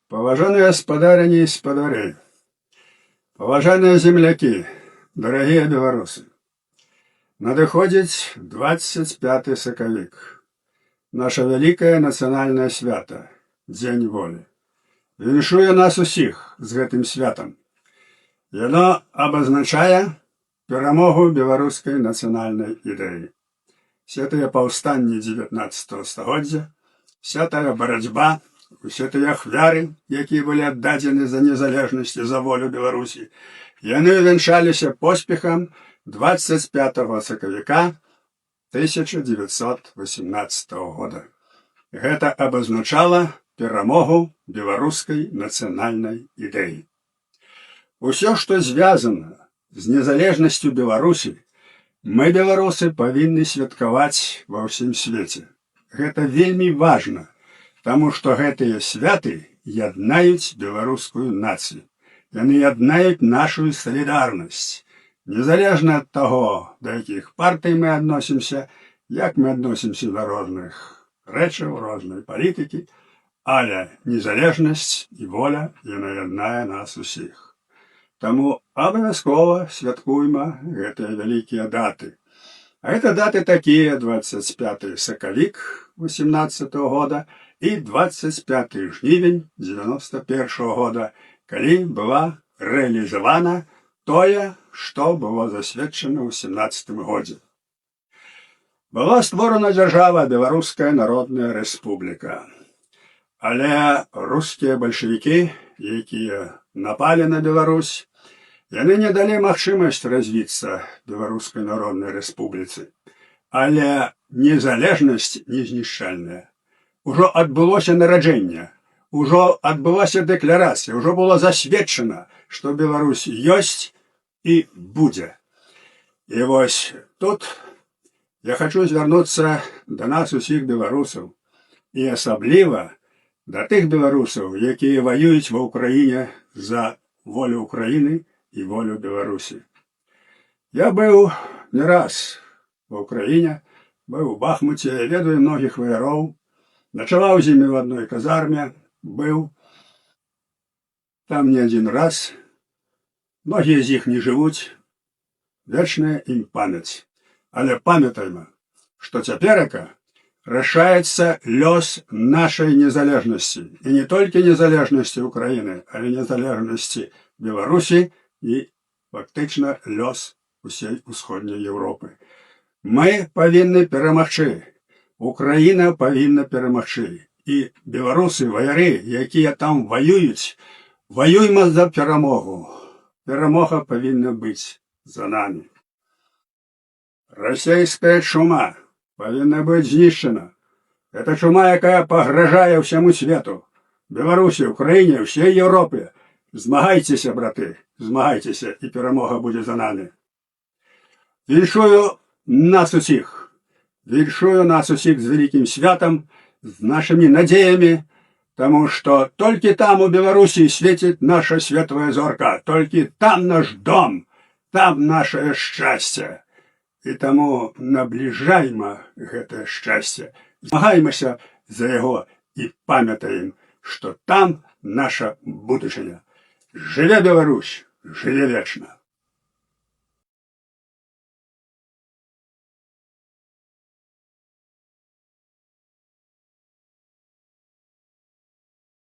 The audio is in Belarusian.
Поважанные спадарыни и спадары, поважанные земляки, дорогие белорусы, надыходзіць 25 сакавік, наша вялікае нацыянальнае свята, Дзень волі. Віншуе нас усіх з гэтым святам. Яно абазначае перамогу беларускай нацыянальнай ідэі. Все тыя паўстанні 19 стагоддзя, вся тая барацьба, усе тыя ахвяры, якія былі аддадзены за незалежнасць і за волю Беларусі, яны вянчаліся поспехам 25 сакавіка 1918 года. Гэта абазначала перамогу беларускай нацыянальнай ідэі. Усё, што звязана з незалежнасцю Беларусі, мы, беларусы, павінны святкаваць ва ўсім свеце. Гэта вельмі важна, таму што гэтыя святы яднаюць беларускую нацыю. Яны яднаюць нашу салідарнасць. Незалежна ад таго, да якіх партый мы адносімся, як мы адносімся да розных рэчаў, рознай палітыкі, але незалежнасць і воля, яна яднае нас усіх. Таму абавязкова святкуйма гэтыя вялікія даты. А гэта даты такія: 25 сакавік 18 года і 25 жнівень 91 года, калі была рэалізавана тое, што было засведчана ў 17 годзе. Была створана дзяржава Беларуская Народная Рэспубліка. Але рускія бальшавікі, якія напалі на Беларусь, яны не далі магчымасць развіцца Беларускай Народнай Рэспубліцы. Але незалежнасць незнішчальная. Ужо адбылося нараджэнне, ужо адбылася дэкларацыя, ужо было засведчана, што Беларусь ёсць і будзе. І вось тут я хачу звярнуцца да нас усіх беларусаў, і асабліва да тых беларусаў, якія ваююць ва ўкраіне за волю Украіны і волю Беларусі. Я быў не раз ва ўкраіне, быў у Бахмуце, ведаю многіх ваяроў, начаваў з імі в адной казарме, быў там не адзін раз. Многія з іх не жывуць, вечная ім памяць. Але памятайма, што цяперака рашаецца лёс нашай незалежнасці. І не толькі незалежнасці Украіны, але незалежнасці Беларусі і фактычна лёс усей усходняй Еўропы. Мы павінны перамагчы. Украіна павінна перамагчы. І беларусы, ваяры, якія там ваююць, ваюйма за перамогу. Перамога павінна быць за намі. Расейская чума павінна быць знішчана. Это чума, якая пагражае ўсяму свету. Беларусі, Украіне, ўсей Еўропе. Змагайцеся, браты, змагайцеся, і перамога будзе за намі. Віншую нас усіх. Віншую нас усіх з вялікім святам, з нашымі надзеямі, таму што толькі там у Беларусі свеціць наша светлая зорка, толькі там наш дом, там нашае шчасце. І таму набліжайма гэтае шчасце, змагаймася за яго і памятаем, што там наша будучыня. Жыве Беларусь, жыве вечна!